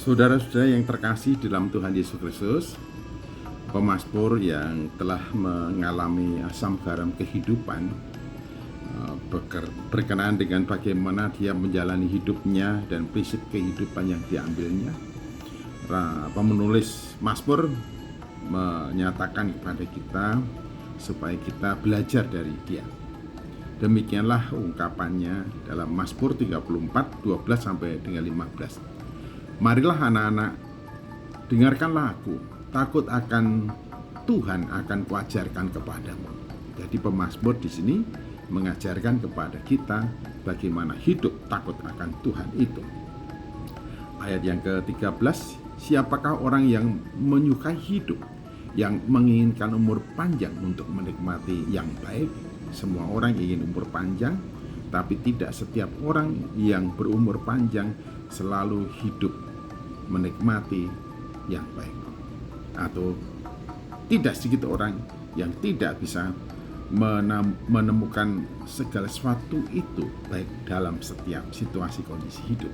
Saudara-saudara yang terkasih di dalam Tuhan Yesus Kristus, pemazmur yang telah mengalami asam garam kehidupan berkenaan dengan bagaimana dia menjalani hidupnya dan prinsip kehidupan yang diambilnya. Penulis Mazmur menyatakan kepada kita supaya kita belajar dari dia. Demikianlah ungkapannya dalam Mazmur 34, 12 sampai dengan 15. Marilah anak-anak, dengarkanlah aku, takut akan Tuhan akan kuajarkan kepadamu. Jadi pemazmur di sini mengajarkan kepada kita bagaimana hidup takut akan Tuhan itu. Ayat yang ke-13, siapakah orang yang menyukai hidup, yang menginginkan umur panjang untuk menikmati yang baik? Semua orang ingin umur panjang, tapi tidak setiap orang yang berumur panjang selalu hidup menikmati yang baik. Atau tidak sedikit orang yang tidak bisa menemukan segala sesuatu itu baik dalam setiap situasi kondisi hidup.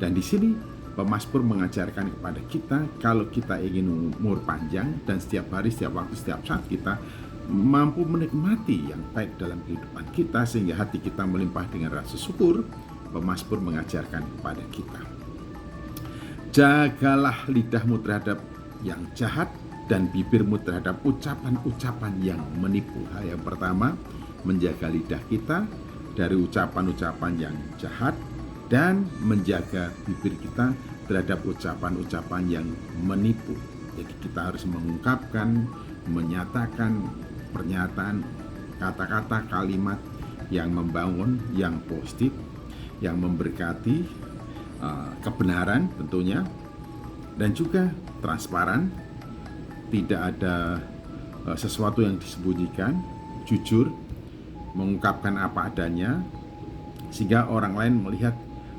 Dan di sini pemazmur mengajarkan kepada kita, kalau kita ingin umur panjang dan setiap hari, setiap waktu, setiap saat kita mampu menikmati yang baik dalam kehidupan kita sehingga hati kita melimpah dengan rasa syukur, pemazmur mengajarkan kepada kita, jagalah lidahmu terhadap yang jahat dan bibirmu terhadap ucapan-ucapan yang menipu. Hal yang pertama, menjaga lidah kita dari ucapan-ucapan yang jahat dan menjaga bibir kita terhadap ucapan-ucapan yang menipu. Jadi kita harus mengungkapkan, menyatakan pernyataan, kata-kata, kalimat yang membangun, yang positif, yang memberkati, kebenaran tentunya, dan juga transparan, tidak ada sesuatu yang disembunyikan, jujur, mengungkapkan apa adanya, sehingga orang lain melihat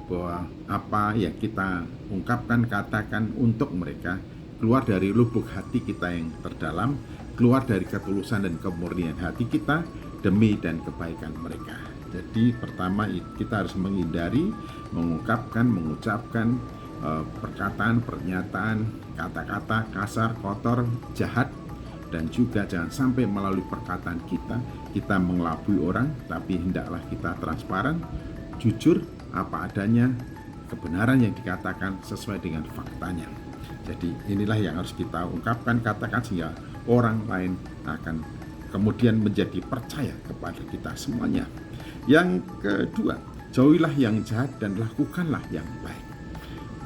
bahwa apa yang kita ungkapkan, katakan untuk mereka keluar dari lubuk hati kita yang terdalam, keluar dari ketulusan dan kemurnian hati kita demi dan kebaikan mereka. Jadi pertama kita harus menghindari mengungkapkan, mengucapkan perkataan, pernyataan, kata-kata kasar, kotor, jahat, dan juga jangan sampai melalui perkataan kita mengelabui orang, tapi hendaklah kita transparan, jujur, apa adanya, kebenaran yang dikatakan sesuai dengan faktanya. Jadi inilah yang harus kita ungkapkan, katakan, sehingga orang lain akan kemudian menjadi percaya kepada kita semuanya. Yang kedua, jauhilah yang jahat dan lakukanlah yang baik.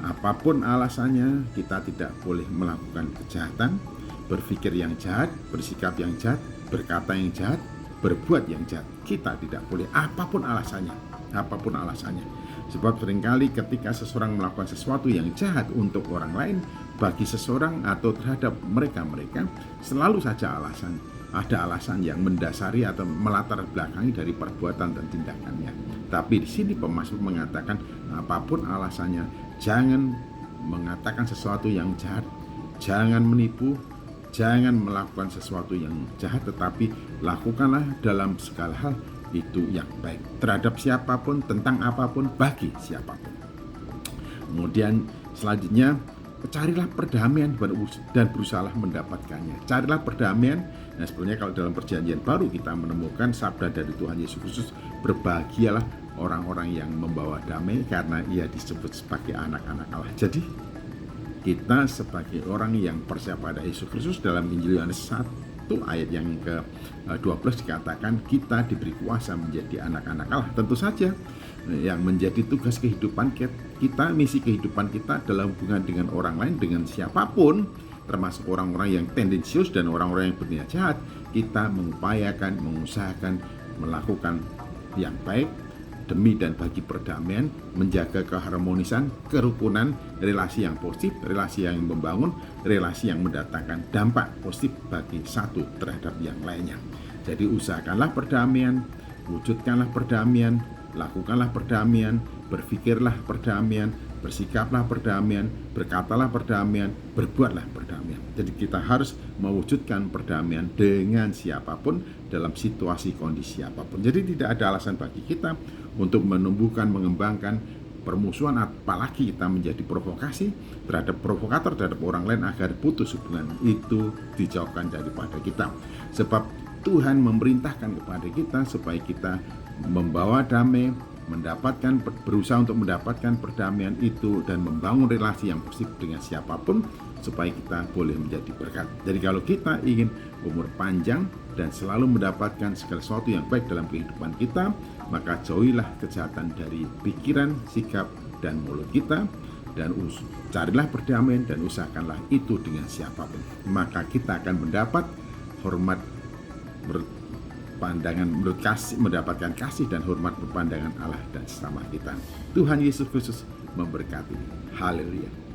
Apapun alasannya, kita tidak boleh melakukan kejahatan, berpikir yang jahat, bersikap yang jahat, berkata yang jahat, berbuat yang jahat. Kita tidak boleh, apapun alasannya. Sebab seringkali ketika seseorang melakukan sesuatu yang jahat untuk orang lain, bagi seseorang atau terhadap mereka selalu saja ada alasan yang mendasari atau melatar belakangi dari perbuatan dan tindakannya. Tapi di sini pemazmur mengatakan, apapun alasannya, jangan mengatakan sesuatu yang jahat, jangan menipu, jangan melakukan sesuatu yang jahat, tetapi lakukanlah dalam segala hal itu yang baik terhadap siapapun, tentang apapun, bagi siapapun. Kemudian selanjutnya, carilah perdamaian dan berusahalah mendapatkannya. Carilah perdamaian. Nah, sebenarnya kalau dalam perjanjian baru kita menemukan sabda dari Tuhan Yesus Kristus, berbahagialah orang-orang yang membawa damai karena ia disebut sebagai anak-anak Allah. Jadi kita sebagai orang yang percaya pada Yesus Kristus, dalam Injil Yohanes 1 ayat yang ke-12 dikatakan kita diberi kuasa menjadi anak-anak Allah. Tentu saja yang menjadi tugas kehidupan kita, misi kehidupan kita dalam hubungan dengan orang lain, dengan siapapun, termasuk orang-orang yang tendensius dan orang-orang yang berniat jahat, kita mengupayakan, mengusahakan melakukan yang baik demi dan bagi perdamaian, menjaga keharmonisan, kerukunan, relasi yang positif, relasi yang membangun, relasi yang mendatangkan dampak positif bagi satu terhadap yang lainnya. Jadi usahakanlah perdamaian, wujudkanlah perdamaian, lakukanlah perdamaian, berpikirlah perdamaian, bersikaplah perdamaian, berkatalah perdamaian, berbuatlah perdamaian. Jadi kita harus mewujudkan perdamaian dengan siapapun, dalam situasi kondisi apapun. Jadi tidak ada alasan bagi kita untuk menumbuhkan, mengembangkan permusuhan, apalagi kita menjadi provokasi terhadap provokator terhadap orang lain, agar putus hubungan itu dijauhkan daripada kita. Sebab Tuhan memerintahkan kepada kita supaya kita membawa damai, berusaha untuk mendapatkan perdamaian itu dan membangun relasi yang positif dengan siapapun supaya kita boleh menjadi berkat. Jadi kalau kita ingin umur panjang dan selalu mendapatkan segala sesuatu yang baik dalam kehidupan kita, maka jauhilah kejahatan dari pikiran, sikap, dan mulut kita, dan carilah perdamaian dan usahakanlah itu dengan siapapun. Maka kita akan mendapat hormat mendapatkan kasih dan hormat berpandangan Allah dan sesama kita. Tuhan Yesus Kristus memberkati. Haleluya.